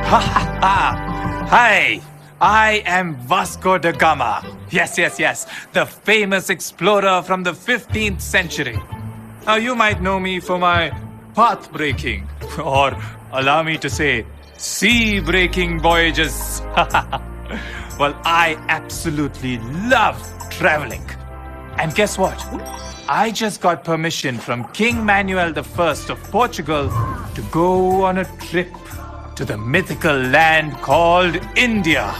Ha ha ha! Hi! I am Vasco da Gama. Yes, the famous explorer from the 15th century. Now, you might know me for my path breaking, or allow me to say, sea breaking voyages. Well, I absolutely love traveling. And guess what? I just got permission from King Manuel I of Portugal to go on a trip to the mythical land called India.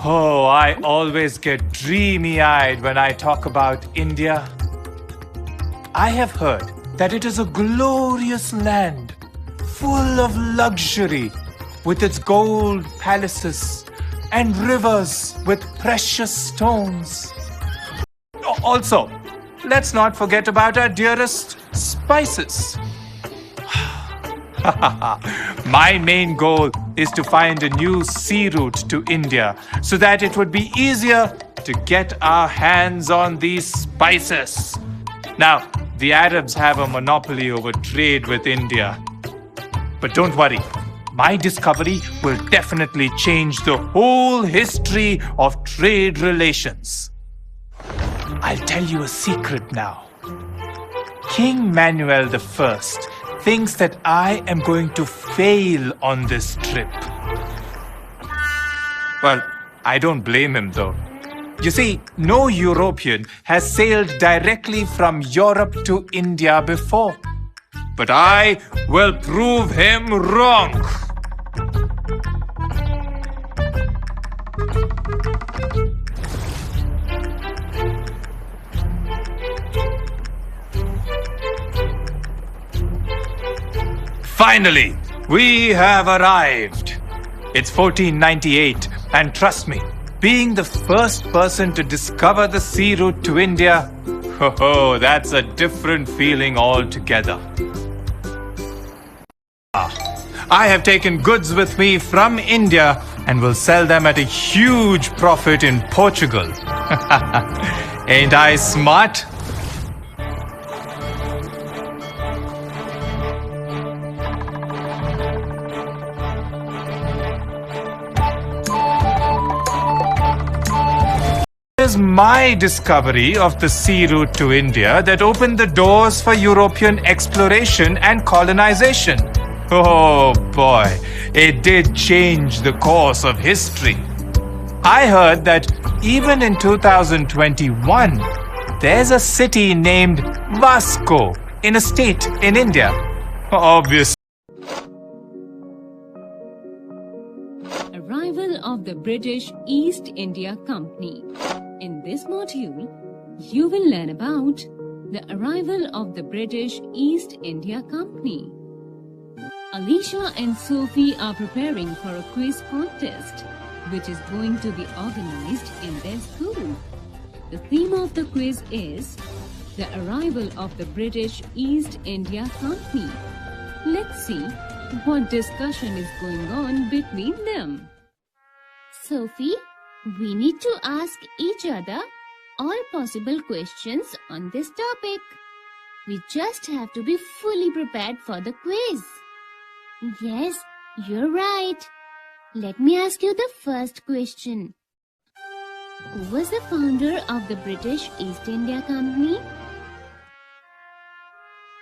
Oh, I always get dreamy-eyed when I talk about India. I have heard that it is a glorious land, full of luxury, with its gold palaces and rivers with precious stones. Also, let's not forget about our dearest spices. My main goal is to find a new sea route to India so that it would be easier to get our hands on these spices. Now, the Arabs have a monopoly over trade with India. But don't worry, my discovery will definitely change the whole history of trade relations. I'll tell you a secret now. King Manuel I thinks that I am going to fail on this trip. Well, I don't blame him though. You see, no European has sailed directly from Europe to India before. But I will prove him wrong. Finally, we have arrived. It's 1498, and trust me, being the first person to discover the sea route to India, that's a different feeling altogether. I have taken goods with me from India and will sell them at a huge profit in Portugal. Ain't I smart? It is my discovery of the sea route to India that opened the doors for European exploration and colonization. Oh boy, it did change the course of history. I heard that even in 2021, there's a city named Vasco in a state in India. Obviously. Arrival of the British East India Company. In this module, you will learn about the arrival of the British East India Company. Alicia and Sophie are preparing for a quiz contest, which is going to be organized in their school. The theme of the quiz is the arrival of the British East India Company. Let's see what discussion is going on between them. Sophie, we need to ask each other all possible questions on this topic. We just have to be fully prepared for the quiz. Yes, you're right. Let me ask you the first question. Who was the founder of the British East India Company?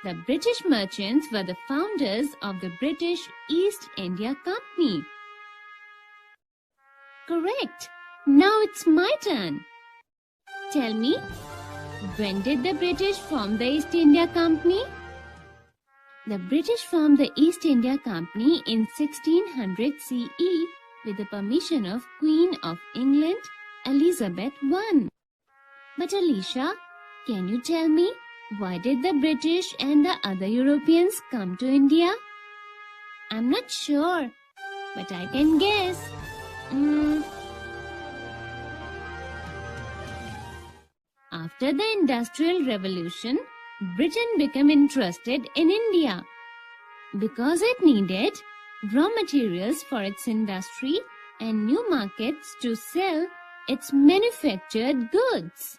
The British merchants were the founders of the British East India Company. Correct. Now it's my turn. Tell me, when did the British form the East India Company? The British formed the East India Company in 1600 CE with the permission of Queen of England, Elizabeth I. But Alicia, can you tell me, why did the British and the other Europeans come to India? I'm not sure, but I can guess. After the Industrial Revolution, Britain became interested in India because it needed raw materials for its industry and new markets to sell its manufactured goods.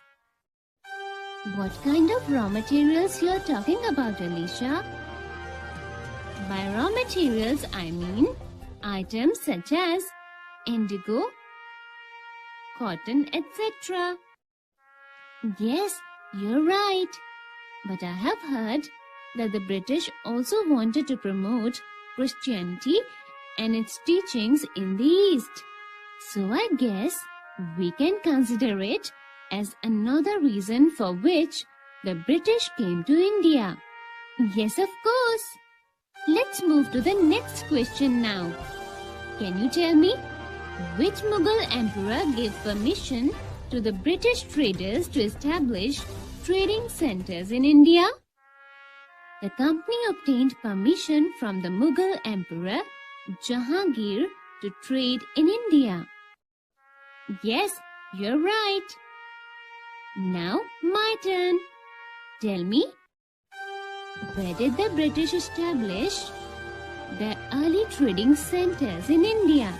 What kind of raw materials you're talking about, Alicia? By raw materials, I mean items such as indigo, cotton, etc. Yes, you're right. But I have heard that the British also wanted to promote Christianity and its teachings in the East. So I guess we can consider it as another reason for which the British came to India. Yes, of course. Let's move to the next question now. Can you tell me which Mughal emperor gave permission to the British traders to establish trading centers in India? The company obtained permission from the Mughal emperor Jahangir to trade in India. Yes, you're right. Now my turn. Tell me, where did the British establish their early trading centers in India?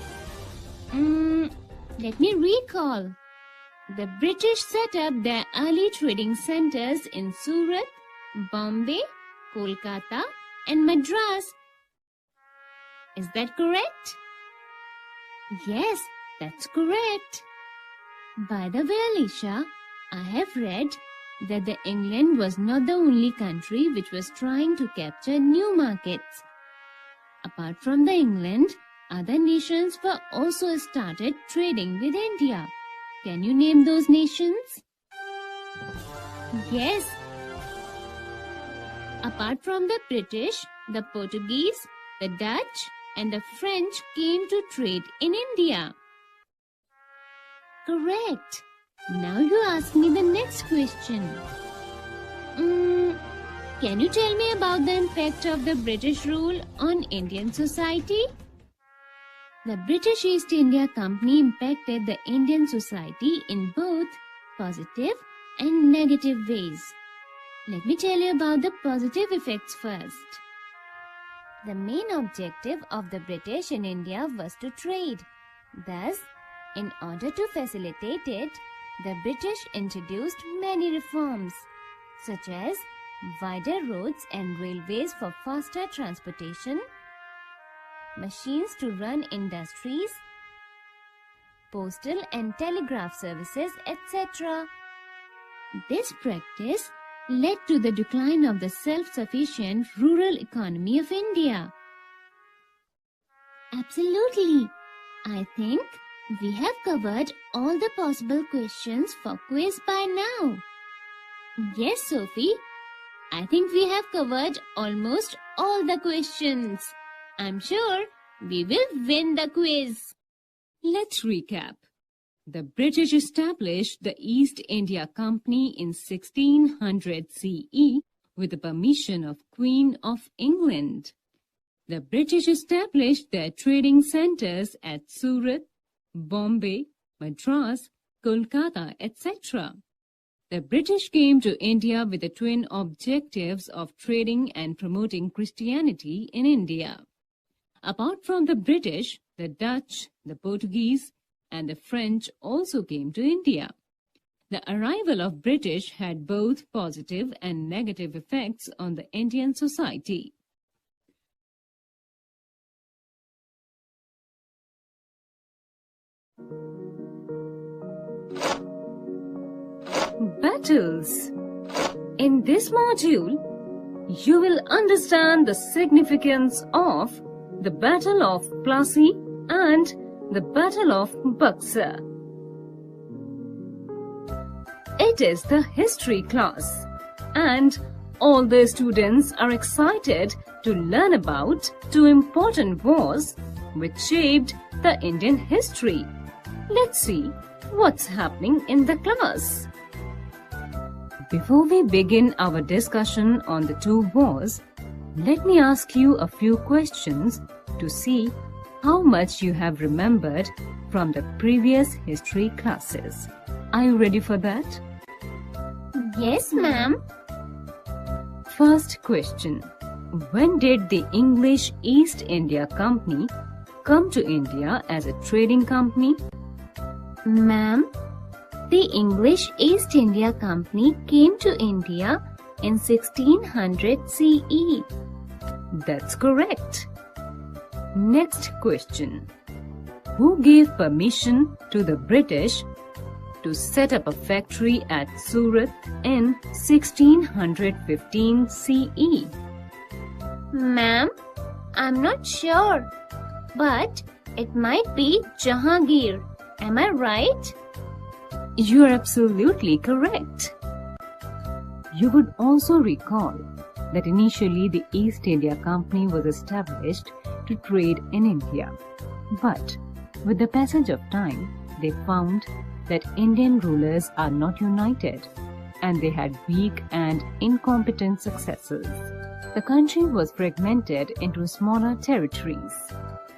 Let me recall. The British set up their early trading centers in Surat, Bombay, Kolkata, and Madras. Is that correct? Yes, that's correct. By the way, Alicia, I have read that England was not the only country which was trying to capture new markets. Apart from the England, other nations were also started trading with India. Can you name those nations? Yes. Apart from the British, the Portuguese, the Dutch, and the French came to trade in India. Correct. Now you ask me the next question. Can you tell me about the impact of the British rule on Indian society? The British East India Company impacted the Indian society in both positive and negative ways. Let me tell you about the positive effects first. The main objective of the British in India was to trade. Thus, in order to facilitate it, the British introduced many reforms, such as wider roads and railways for faster transportation, machines to run industries, postal and telegraph services, etc. This practice led to the decline of the self-sufficient rural economy of India. Absolutely. I think we have covered all the possible questions for quiz by now. Yes, Sophie. I think we have covered almost all the questions. I'm sure we will win the quiz. Let's recap. The British established the East India Company in 1600 CE with the permission of Queen of England. The British established their trading centers at Surat, Bombay, Madras, Kolkata, etc. The British came to India with the twin objectives of trading and promoting Christianity in India. Apart from the British, the Dutch, the Portuguese, and the French also came to India. The arrival of British had both positive and negative effects on the Indian society. Battles. In this module, you will understand the significance of the Battle of Plassey and the Battle of Buxar. It is the history class, and all the students are excited to learn about two important wars which shaped the Indian history. Let's see what's happening in the class. Before we begin our discussion on the two wars, let me ask you a few questions to see how much you have remembered from the previous history classes. Are you ready for that? Yes, ma'am. First question. When did the English East India Company come to India as a trading company? Ma'am, The English East India Company came to India in 1600 CE. That's correct. Next question. Who gave permission to the British to set up a factory at Surat in 1615 CE? Ma'am, I'm not sure, but it might be Jahangir. Am I right? You are absolutely correct. You would also recall that initially the East India Company was established to trade in India. But with the passage of time, they found that Indian rulers are not united and they had weak and incompetent successors. The country was fragmented into smaller territories.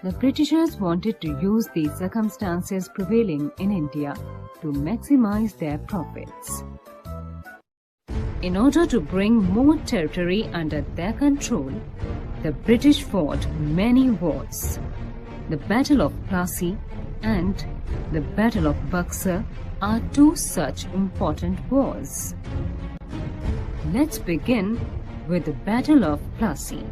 The Britishers wanted to use the circumstances prevailing in India to maximize their profits. In order to bring more territory under their control, the British fought many wars. The Battle of Plassey and the Battle of Buxar are two such important wars. Let's begin with the Battle of Plassey.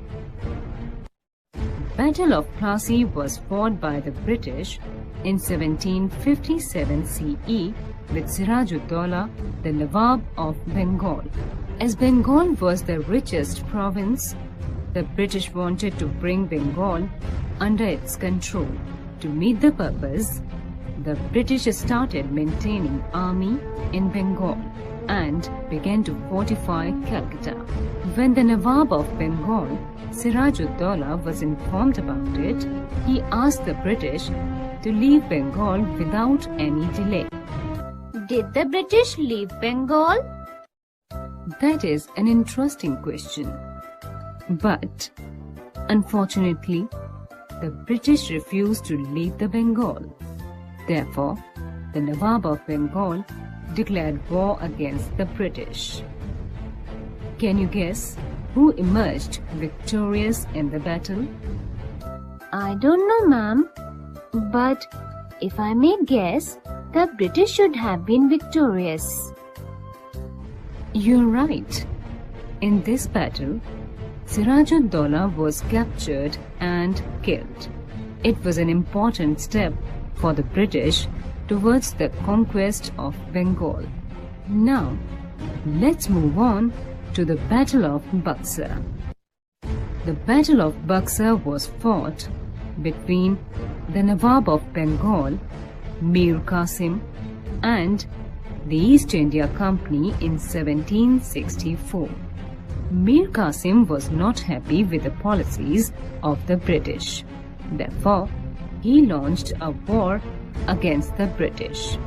Battle of Plassey was fought by the British in 1757 CE with Siraj-ud-Daulah, the Nawab of Bengal. As Bengal was the richest province, the British wanted to bring Bengal under its control. To meet the purpose, the British started maintaining army in Bengal and began to fortify Calcutta. When the Nawab of Bengal, Siraj-ud-Daulah, was informed about it, he asked the British to leave Bengal without any delay. Did the British leave Bengal? That is an interesting question. But unfortunately, the British refused to leave the Bengal. Therefore, the Nawab of Bengal declared war against the British. Can you guess who emerged victorious in the battle? I don't know, ma'am. But if I may guess, the British should have been victorious. You're right. In this battle, Siraj-ud-Daulah was captured and killed. It was an important step for the British towards the conquest of Bengal. Now, let's move on to the Battle of Buxar. The Battle of Buxar was fought between the Nawab of Bengal, Mir Qasim, and the East India Company in 1764. Mir Qasim was not happy with the policies of the British. Therefore, he launched a war against the British.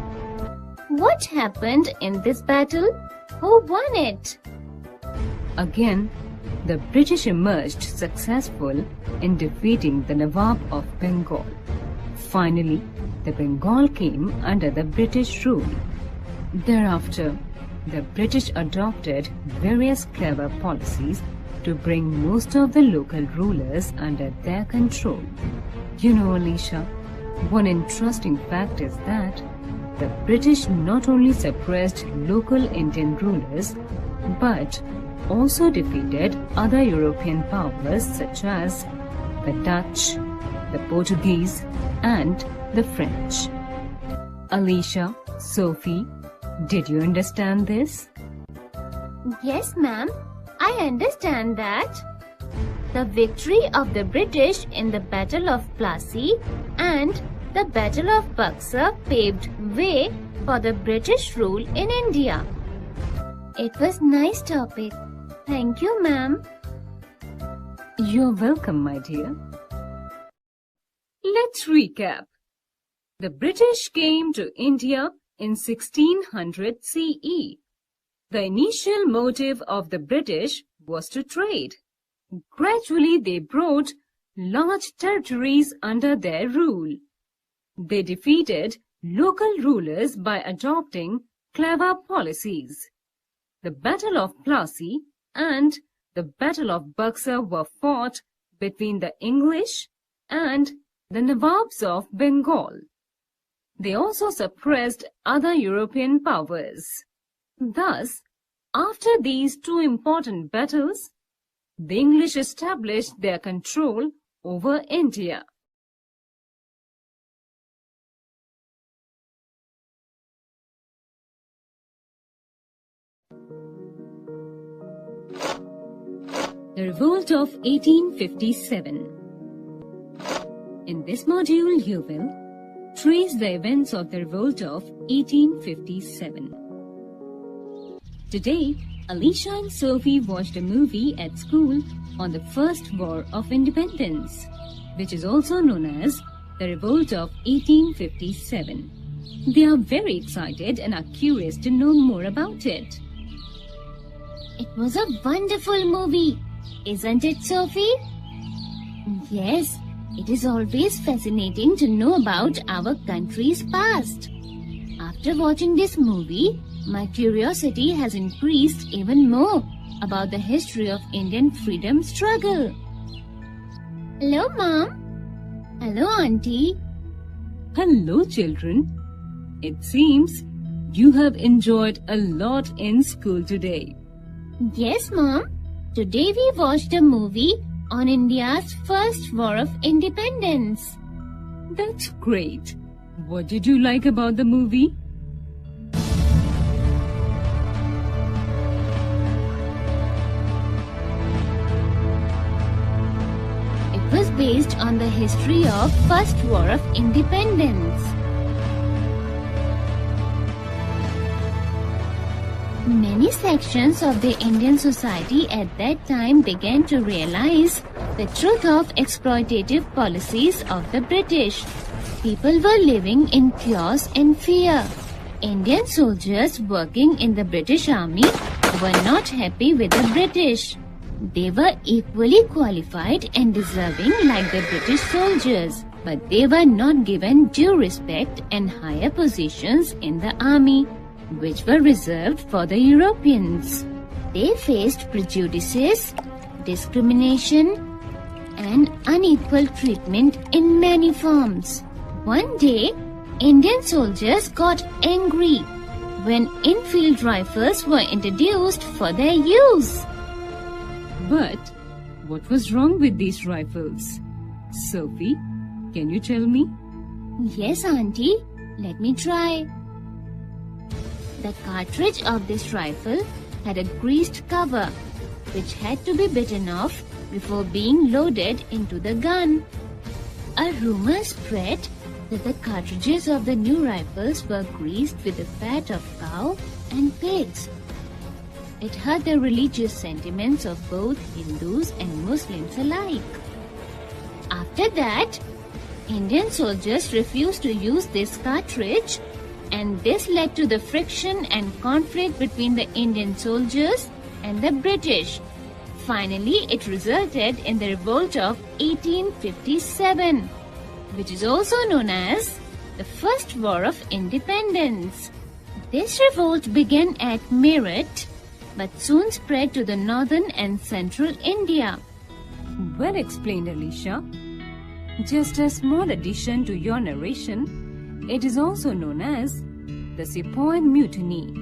What happened in this battle? Who won it? Again, the British emerged successful in defeating the Nawab of Bengal. Finally, the Bengal came under the British rule. Thereafter, the British adopted various clever policies to bring most of the local rulers under their control. You know, Alicia, one interesting fact is that the British not only suppressed local Indian rulers, but also defeated other European powers such as the Dutch, the Portuguese, and the French. Alicia, Sophie, did you understand this? Yes, ma'am. I understand that. The victory of the British in the Battle of Plassey and the Battle of Buxar paved way for the British rule in India. It was nice topic. Thank you, ma'am. You're welcome, my dear. Let's recap. The British came to India in 1600 CE. The initial motive of the British was to trade. Gradually, they brought large territories under their rule. They defeated local rulers by adopting clever policies. The Battle of Plassey and the Battle of Buxar were fought between the English and the Nawabs of Bengal. they also suppressed other European powers. Thus, after these two important battles, the English established their control over India. The Revolt of 1857. In this module, you will trace the events of the Revolt of 1857. Today, Alicia and Sophie watched a movie at school on the First War of Independence, which is also known as the Revolt of 1857. They are very excited and are curious to know more about it. It was a wonderful movie, isn't it, Sophie? Yes, it is always fascinating to know about our country's past. After watching this movie, my curiosity has increased even more about the history of Indian freedom struggle. Hello, Mom. Hello, Auntie. Hello, children. It seems you have enjoyed a lot in school today. Yes, Mom. Today we watched a movie on India's first war of independence. That's great. What did you like about the movie? It was based on the history of First War of Independence. Many sections of the Indian society at that time began to realize the truth of exploitative policies of the British. People were living in chaos and fear. Indian soldiers working in the British Army were not happy with the British. They were equally qualified and deserving like the British soldiers, but they were not given due respect and higher positions in the army, which were reserved for the Europeans. They faced prejudices, discrimination, and unequal treatment in many forms. One day, Indian soldiers got angry when Enfield rifles were introduced for their use. But what was wrong with these rifles? Sophie, can you tell me? Yes, Auntie. Let me try. The cartridge of this rifle had a greased cover, which had to be bitten off before being loaded into the gun. A rumor spread that the cartridges of the new rifles were greased with the fat of cow and pigs. It hurt the religious sentiments of both Hindus and Muslims alike. After that, Indian soldiers refused to use this cartridge, and this led to the friction and conflict between the Indian soldiers and the British. Finally, it resulted in the Revolt of 1857, which is also known as the First War of Independence. This revolt began at Meerut, but soon spread to the northern and central India. Well explained, Alicia. Just a small addition to your narration, it is also known as the Sepoy Mutiny.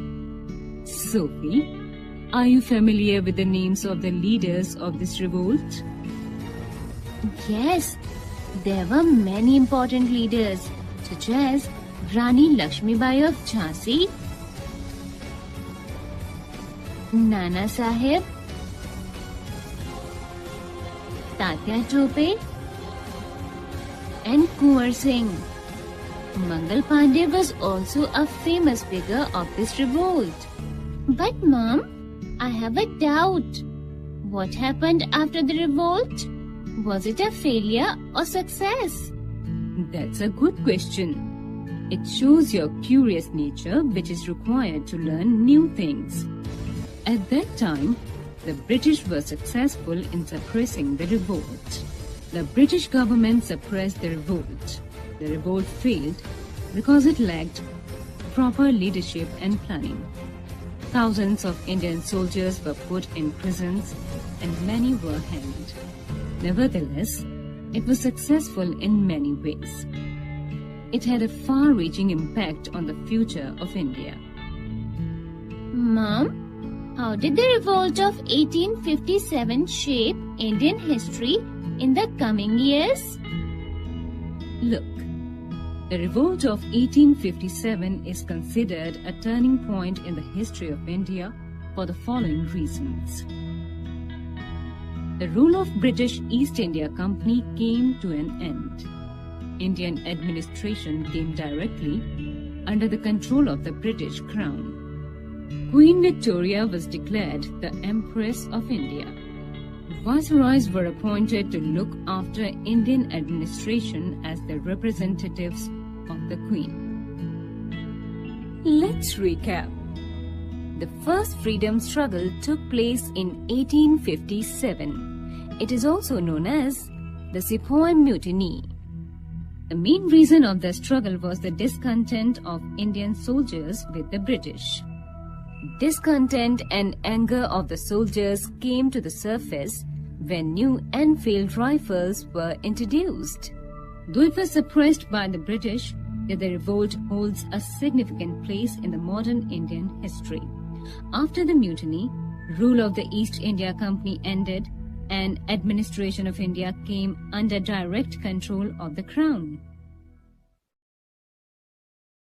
Sophie, are you familiar with the names of the leaders of this revolt? Yes, there were many important leaders, such as Rani Lakshmibai of Jhansi, Nana Sahib, Tatya Tope, and Kunwar Singh. Mangal Pandey was also a famous figure of this revolt. But Mom, I have a doubt. What happened after the revolt? Was it a failure or success? That's a good question. It shows your curious nature, which is required to learn new things. At that time, the British were successful in suppressing the revolt. The British government suppressed the revolt. The revolt failed because it lacked proper leadership and planning. Thousands of Indian soldiers were put in prisons and many were hanged. Nevertheless, it was successful in many ways. it had a far-reaching impact on the future of India. Mom, how did the revolt of 1857 shape Indian history in the coming years? Look, the revolt of 1857 is considered a turning point in the history of India for the following reasons. The rule of British East India Company came to an end. Indian administration came directly under the control of the British Crown. Queen Victoria was declared the Empress of India. Viceroys were appointed to look after Indian administration as the representatives of the Queen. Let's recap. The first freedom struggle took place in 1857. It is also known as the Sepoy Mutiny. The main reason of the struggle was the discontent of Indian soldiers with the British. Discontent and anger of the soldiers came to the surface when new Enfield rifles were introduced. Though it was suppressed by the British, yet the revolt holds a significant place in the modern Indian history. After the mutiny, rule of the East India Company ended and administration of India came under direct control of the Crown.